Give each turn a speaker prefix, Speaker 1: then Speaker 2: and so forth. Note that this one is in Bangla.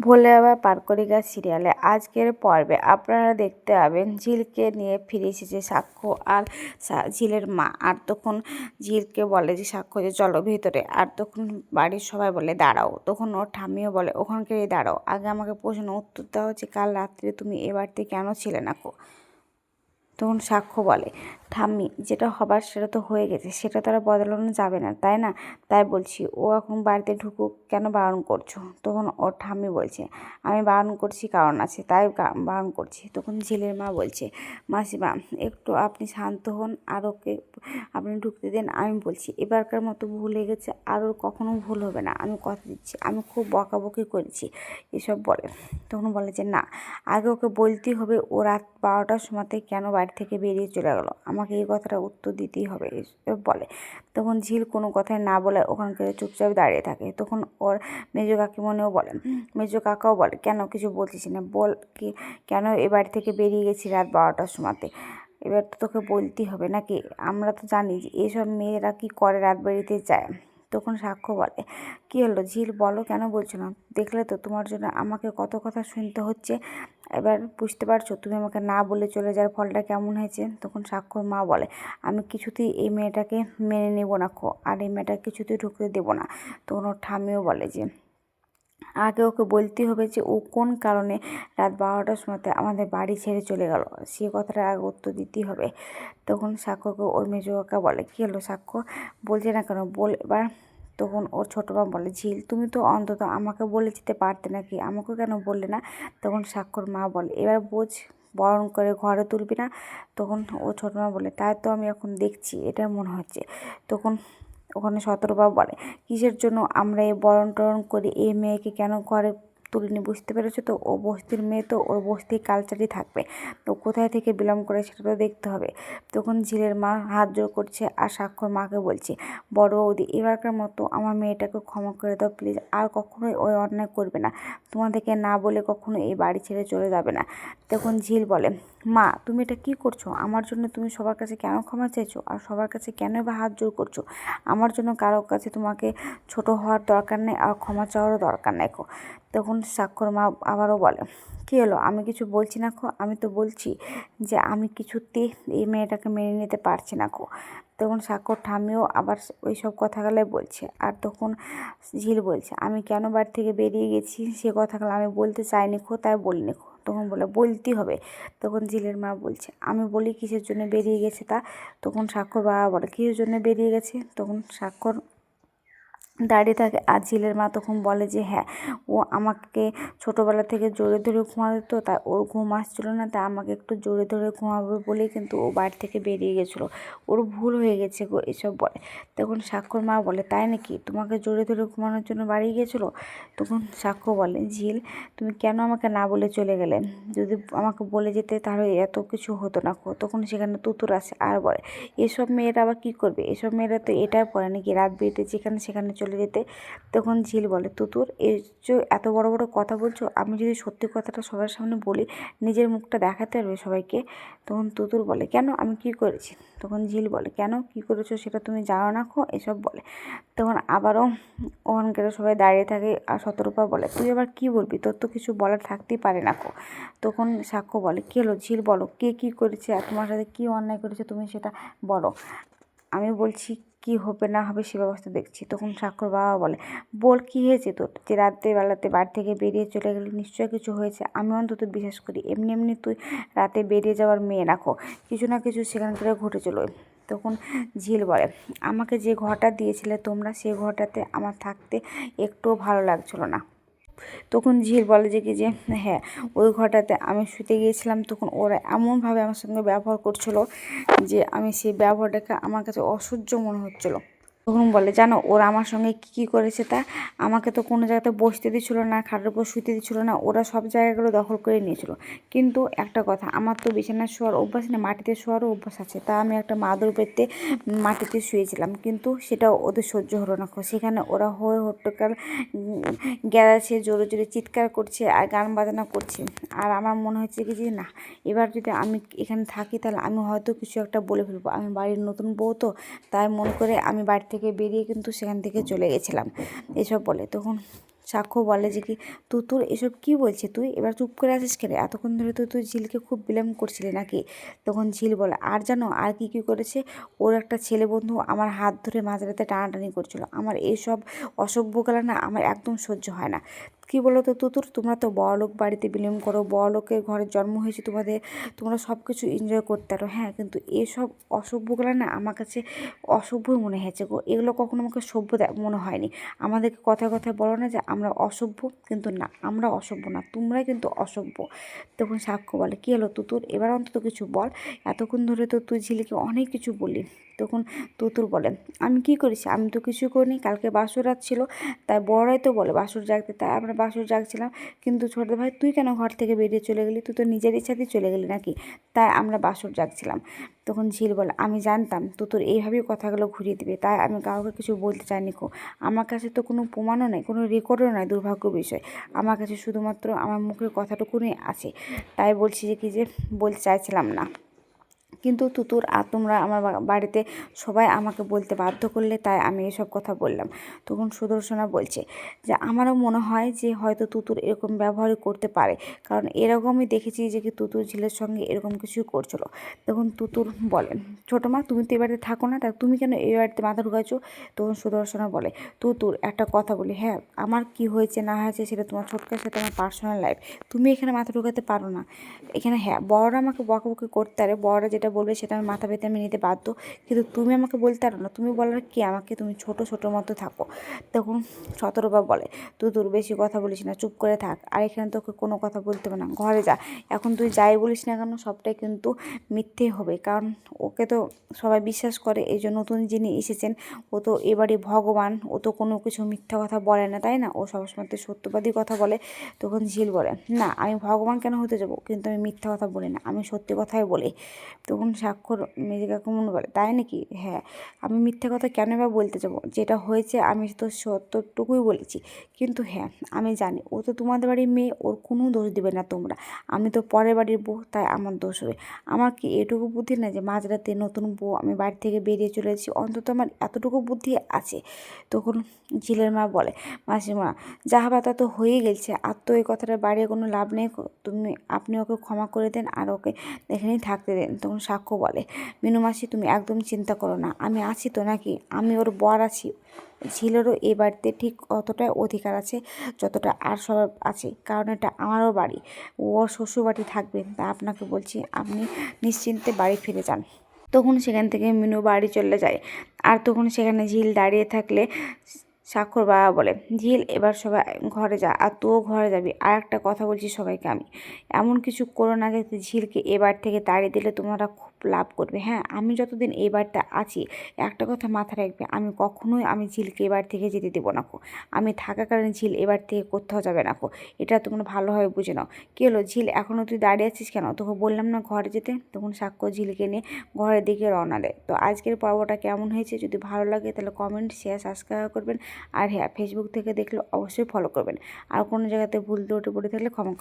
Speaker 1: ভোলে আবার পারকরিকা সিরিয়ালে আজকের পর্বে আপনারা দেখতে পাবেন ঝিলকে নিয়ে ফিরে এসেছে সাক্ষ্য আর ঝিলের মা। আর তখন ঝিলকে বলে যে সাক্ষ্য যে চলো ভেতরে, আর তখন বাড়ির সবাই বলে দাঁড়াও। তখন ওর ঠাম্মিও বলে ওখানকারই দাঁড়াও, আগে আমাকে প্রশ্ন উত্তর দেওয়া হচ্ছে কাল রাত্রে তুমি এ বাড়িতে কেন ছিলে না কো। তখন সাক্ষ্য বলে ঠাম্মি যেটা হবার সেটা তো হয়ে গেছে, সেটা তারা বদলানো যাবে না, তাই না? তাই বলছি ও এখন বাড়িতে ঢুকুক, কেন বারণ করছো? তখন ওর ঠাম্মি বলছে আমি বারণ করছি কারণ আছে, তাই বারণ করছি। তখন ঝিলের মা বলছে মাসিমা একটু আপনি শান্ত হন, আর ওকে আপনি ঢুকতে দেন। আমি বলছি এবারকার মতো ভুল হয়ে গেছে, আর ওর কখনো ভুল হবে না, আমি কথা দিচ্ছি। আমি খুব বকাবকি করেছি এসব বলে। তখন বলে যে না, আগে ওকে বলতেই হবে ও রাত 12টার সময়তে কেন বাড়ি থেকে বেরিয়ে চলে গেলো, আমাকে এই কথাটা উত্তর দিতেই হবে বলে। তখন ঝিল কোনো কথাই না বলে ওখানকার চুপচাপ দাঁড়িয়ে থাকে। তখন ওর মেজো কাকিমণিও বলেন, মেজো কাকাও বলে কেন কিছু বলছিস না, বল কি কেন এ বাড়ি থেকে বেরিয়ে গেছি রাত 12টার সময়তে, এবার তো তোকে বলতেই হবে নাকি? আমরা তো জানি যে এসব মেয়েরা কি করে, রাত বাড়িতে যায়। তখন সাক্ষ্য বলে কী হলো ঝিল, বলো কেন বলছো না? দেখলে তো তোমার জন্য আমাকে কত কথা শুনতে হচ্ছে, এবার বুঝতে পারছো তুমি আমাকে না বলে চলে যাওয়ার ফলটা কেমন হয়েছে। তখন সাক্ষ্যর মা বলে আমি কিছুতেই এই মেয়েটাকে মেনে নেব না খো, আর এই মেয়েটাকে কিছুতেই ঢুকতে দেবো না। তখন ওর ঠাম্মিও বলে যে আগে ওকে বলতে হবে যে ও কোন কারণে রাত 12টার সময়তে আমাদের বাড়ি ছেড়ে চলে গেল, সে কথাটা আগে উত্তর দিতেই হবে। তখন সাক্ষ্যকে ওর মেজো কাকা বলে কী হলো সাক্ষ্য, বলছে না কেন, বল এবার। তখন ওর ছোটো মা বলে ঝিল তুমি তো অন্তত আমাকে বলে যেতে পারতে নাকি, আমাকে কেন বললে না? তখন সাক্ষ্যর মা বলে এবার বোঝ, বরণ করে ঘরে তুলবি না। তখন ও ছোটো মা বলে তাই তো আমি এখন দেখছি, এটা মনে হচ্ছে। তখন ওখানে শতরূপা বলে কিসের জন্য আমরা এই বরণ টরণ করি, এই মেয়েকে কেন ঘরে তুলিনি, বুঝতে পেরেছো তো? ও বস্তির মেয়ে, তো ওর বস্তির কালচারই থাকবে, তো কোথায় থেকে বিলং করে সেটা তো দেখতে হবে। তখন ঝিলের মা হাত জোর করছে আর সাক্ষ্যর মাকে বলছে বড় বৌদি এবারকার মতো আমার মেয়েটাকে ক্ষমা করে দাও প্লিজ, আর কখনোই ওই অন্যায় করবে না, তোমাদেরকে না বলে কখনো এই বাড়ি ছেড়ে চলে যাবে না। তখন ঝিল বলে মা তুমি এটা কী করছো, আমার জন্য তুমি সবার কাছে কেন ক্ষমা চাইছো, আর সবার কাছে কেন বা হাত জোর করছো? আমার জন্য কারোর কাছে তোমাকে ছোট হওয়ার দরকার নেই, আর ক্ষমা চাওয়ারও দরকার নেই খো। তখন সাক্ষ্যর মা আবারও বলে কী হলো, আমি কিছু বলছি না খো, আমি তো বলছি যে আমি কিছুতেই এই মেয়েটাকে মেনে নিতে পারছি না খো। তখন সাক্ষ্যর ঠাম্মিও আবার ওই সব কথাগুলোই বলছে। আর তখন ঝিল বলছে আমি কেন বাড়ি থেকে বেরিয়ে গেছি সে কথাগুলো আমি বলতে চাইনি খো, তাই বলিনি খো। তখন বলে বলতেই হবে। তখন ঝিলের মা বলছে আমি বলি কিসের জন্য বেরিয়ে গেছে তা। তখন সাক্ষ্যর বাবা বলে কিসের জন্য বেরিয়ে গেছে। তখন সাক্ষ্যর দাঁড়িয়ে থাকে, আর ঝিলের মা তখন বলে যে হ্যাঁ ও আমাকে ছোটোবেলা থেকে জোরে ধরে ঘুমাতো, তো তাই ওর ঘুম আসছিলো না, তাই আমাকে একটু জোরে ধরে ঘুমাবে বলেই কিন্তু ও বাড়ি থেকে বেরিয়ে গেছিলো, ওর ভুল হয়ে গেছে গো, এসব বলে। তখন সাক্ষ্যর মা বলে তাই নাকি, তোমাকে জোরে ধরে ঘুমানোর জন্য বাড়ি গিয়েছিলো? তখন সাক্ষ্য বলে ঝিল তুমি কেন আমাকে না বলে চলে গেলেন, যদি আমাকে বলে যেতে তাহলে এত কিছু হতো না। তখন সেখানে তুতুর আসে আর বলে এসব মেয়েরা আবার কী করবে, এসব মেয়েরা তো এটাই পড়ে নাকি রাত বিরেতে যেখানে সেখানে চলে যেতে। তখন ঝিল বলে তুতুর এই যে এত বড় বড় কথা বলছো, আমি যদি সত্যি কথাটা সবার সামনে বলি নিজের মুখটা দেখাতে পারবে সবাইকে? তখন তুতুর বলে কেন, আমি কি করেছি? তখন ঝিল বলে কেন কি করেছো সেটা তুমি জানো না খো, এসব বলে। তখন আবারও ওখানকার সবাই দাঁড়িয়ে থাকে, আর শতরূপা বলে তুই আবার কি বলবি, তোর তো কিছু বলার থাকতেই পারে না খো। তখন সাক্ষ্য বলে কী হলো ঝিল, বলো কে কী করেছে, আর তোমার সাথে কী অন্যায় করেছে তুমি সেটা বলো, আমি বলছি কি হবে না হবে সে ব্যবস্থা দেখছি। তখন সাক্ষ্যর বাবা বলে বল কী হয়েছে তোর, যে রাতের বেলাতে বাড়ি থেকে বেরিয়ে চলে গেলি, নিশ্চয়ই কিছু হয়েছে, আমি অন্তত বিশ্বাস করি এমনি এমনি তুই রাতে বেরিয়ে যাওয়ার মেয়ে রাখো, কিছু না কিছু সেখানকার ঘটেছিল। তখন ঝিল বলে আমাকে যে ঘরটা দিয়েছিলে তোমরা, সেই ঘরটাতে আমার থাকতে একটুও ভালো লাগছিল না। তখন ঝিল বলে যে কি যে হ্যাঁ ওই ঘরটাতে আমি শুতে গিয়েছিলাম, তখন ওরা এমনভাবে আমার সঙ্গে ব্যবহার করছিল যে আমি সেই ব্যবহারটাকে আমার কাছে অসহ্য মনে হচ্ছিলো। তখন বলে জানো ওরা আমার সঙ্গে কী কী করেছে তা, আমাকে তো কোনো জায়গাতে বসতে দিচ্ছিলো না, খাটের উপর শুতে দিচ্ছিলো না, ওরা সব জায়গাগুলো দখল করে নিয়েছিল। কিন্তু একটা কথা, আমার তো বিছানায় শোয়ার অভ্যাস না, মাটিতে শোয়ারও অভ্যাস আছে, তা আমি একটা মাদুর পেতে মাটিতে শুয়েছিলাম, কিন্তু সেটাও ওদের সহ্য হলো না। সেখানে ওরা হয়ে হট্টকাল গ্যাদাছে, জোরে জোরে চিৎকার করছে আর গান বাজনা করছে। আর আমার মনে হচ্ছে কি যে না, এবার যদি আমি এখানে থাকি তাহলে আমি হয়তো কিছু একটা বলে ফেলবো, আমি বাড়ির নতুন বউ তো, তাই মনে করে আমি বাড়ি থেকে বেরিয়ে কিন্তু সেখান থেকে চলে গেছিলাম, এসব বলে। তখন সাক্ষ্য বলে যে কি তুতুর এসব কি বলছে তুই, এবার চুপ করে আছিস কেন, এতক্ষণ ধরে তো তুই ঝিলকে খুব ব্লেম করছিলি নাকি। তখন ঝিল বলে আর জানো আর কি কি করেছে, ওর একটা ছেলে বন্ধু আমার হাত ধরে মাঝরাতে টানাটানি করছিল, আমার এইসব অসভ্যগুলো না আমার একদম সহ্য হয় না। কী বলো তো তুতুর, তোমরা তো বড়লোক বাড়িতে বিলং করো, বড়লোকের ঘরে জন্ম হয়েছে তোমাদের, তোমরা সব কিছু এনজয় করতে পারো, হ্যাঁ, কিন্তু এসব অসভ্যগুলো না আমার কাছে অসভ্যই মনে হয়েছে গো, এগুলো কখনো আমাকে সভ্য মনে হয়নি। আমাদেরকে কথায় কথায় বলো না যে আমরা অসভ্য, কিন্তু না, আমরা অসভ্য না, তোমরাই কিন্তু অসভ্য। তখন সাক্ষ্য বলে কী হলো তুতুর, এবার অন্তত কিছু বল, এতক্ষণ ধরে তো তুই ঝিলিকে অনেক কিছু বললি। তখন তুতুর বলে আমি কি করেছি, আমি তো কিছু করিনি, কালকে বাসর রাত ছিল, তাই বড়রাই তো বলে বাসর জাগতে, তাই আমরা বাসর জাগছিলাম। কিন্তু ছোট ভাই তুই কেন ঘর থেকে বেরিয়ে চলে গেলি, তুই তো নিজের ইচ্ছাতেই চলে গেলি নাকি, তাই আমরা বাসর জাগছিলাম। তখন ঝিল বলে আমি জানতাম তুতুর এইভাবেই কথাগুলো ঘুরিয়ে দিবে, তাই আমি কাউকে কিছু বলতে চাইনি কো, আমার কাছে তো কোনো প্রমাণও নেই, কোনো রেকর্ডও নয়, দুর্ভাগ্য বিষয়, আমার কাছে শুধুমাত্র আমার মুখের কথাটুকুনি আছে, তাই বলছি যে কি যে বলতে চাইছিলাম না। কিন্তু তুতুর আর তোমরা আমার বাড়িতে সবাই আমাকে বলতে বাধ্য করলে, তাই আমি এসব কথা বললাম। তখন সুদর্শনা বলছে যে আমারও মনে হয় যে হয়তো তুতুর এরকম ব্যবহারই করতে পারে, কারণ এরকমই দেখেছি যে কি তুতুর ঝিলের সঙ্গে এরকম কিছুই করছিল। তখন তুতুর বলেন ছোটো মা তুমি তো এ বাড়িতে থাকো না, তা তুমি কেন এই বাড়িতে মাথা ঢুকাইছো। তখন সুদর্শনা বলে তুতুর একটা কথা বলি, হ্যাঁ আমার কি হয়েছে না হয়েছে সেটা তোমার ছোটকার সাথে আমার পার্সোনাল লাইফ, তুমি এখানে মাথা ঢুকাতে পারো না। এখানে হ্যাঁ বড়রা আমাকে বকাবকি করতে পারে, বড়রা যেটা বলবে সেটা আমি মাথা পেতে আমি নিতে বাধ্য, কিন্তু তুমি আমাকে বলতে পারো না, তুমি বলার কি আমাকে, তুমি ছোট ছোটোর মতো থাকো। তখন শতরূপা বলে তুই তোর বেশি কথা বলিস না, চুপ করে থাক, আর এখানে তোকে কোনো কথা বলতে হবে না, ঘরে যা, এখন তুই যাই বলিস না কেন সবটাই কিন্তু মিথ্যে হবে, কারণ ওকে তো সবাই বিশ্বাস করে, এই যে নতুন যিনি এসেছেন ও তো এবারে ভগবান, ও তো কোনো কিছু মিথ্যা কথা বলে না, তাই না, ও সবসময় তো সত্যবাদী কথা বলে। তখন ঝিল বলে না আমি ভগবান কেন হতে যাবো, কিন্তু আমি মিথ্যা কথা বলি না, আমি সত্যি কথাই বলি। তখন স্বাক্ষর মেজে কাকু মনে বলে তাই নাকি, হ্যাঁ আমি মিথ্যে কথা কেন বা বলতে যাবো, যেটা হয়েছে আমি তো সত্যটুকুই বলেছি, কিন্তু হ্যাঁ আমি জানি ও তো তোমাদের বাড়ির মেয়ে, ওর কোনো দোষ দেবে না তোমরা, আমি তো পরের বাড়ির বউ, তাই আমার দোষ হবে। আমার কি এটুকু বুদ্ধি না যে মাঝরাতে নতুন বউ আমি বাড়ি থেকে বেরিয়ে চলে এসেছি, অন্তত আমার এতটুকু বুদ্ধি আছে। তখন ঝিলের মা বলে মাসিমা যাহা তা তো হয়ে গেছে, আর তো এই কথাটা বাড়িয়ে কোনো লাভ নেই, আপনি ওকে ক্ষমা করে দেন আর ওকে এখানেই থাকতে দেন। তখন সাক্ষ্য বলে মিনু মাসি তুমি একদম চিন্তা করো না, আমি আছি তো নাকি, আমি ওর বর আছি, ঝিলেরও এই বাড়িতে ঠিক অতটাই অধিকার আছে যতটা আর সবার আছে, কারণ এটা আমারও বাড়ি, ওর শ্বশুর বাড়ি থাকবেন, তা আপনাকে বলছি আপনি নিশ্চিন্তে বাড়ি ফিরে যান। তখন সেখান থেকে মিনু বাড়ি চলে যায়, আর তখন সেখানে ঝিল দাঁড়িয়ে থাকলে সাক্ষর বাবা বলে ঝিল এবার সবাই ঘরে যা, আর তুইও ঘরে যাবি, আর একটা কথা বলছি সবাইকে আমি, এমন কিছু করো না যাতে ঝিলকে এবার থেকে তাড়িয়ে দিলে তোমরা খুব লাভ করবে, হ্যাঁ আমি যতদিন এই বাড়িতে আছি একটা কথা মাথায় রাখবে, আমি কখনোই আমি ঝিলকে এবার থেকে যেতে দেবো না, আমি থাকাকালীন ঝিল এবার থেকে কোথাও যাবে না, এটা তোমরা ভালোভাবে বুঝে নাও। কী হলো ঝিল এখনও তুই দাঁড়িয়ে আছিস কেন, তোকে বললাম না ঘরে যেতে। তখন সাক্ষ্য ঝিলকে নিয়ে ঘরের দিকে রওনা দেয়। তো আজকের পর্বটা কেমন হয়েছে, যদি ভালো লাগে তাহলে কমেন্ট শেয়ার সাবস্ক্রাইব করবেন, আর হ্যাঁ ফেসবুক থেকে দেখলে অবশ্যই ফলো করবেন, আর কোনো জায়গাতে ভুল ত্রুটি পড়ে থাকলে ক্ষমা করবেন।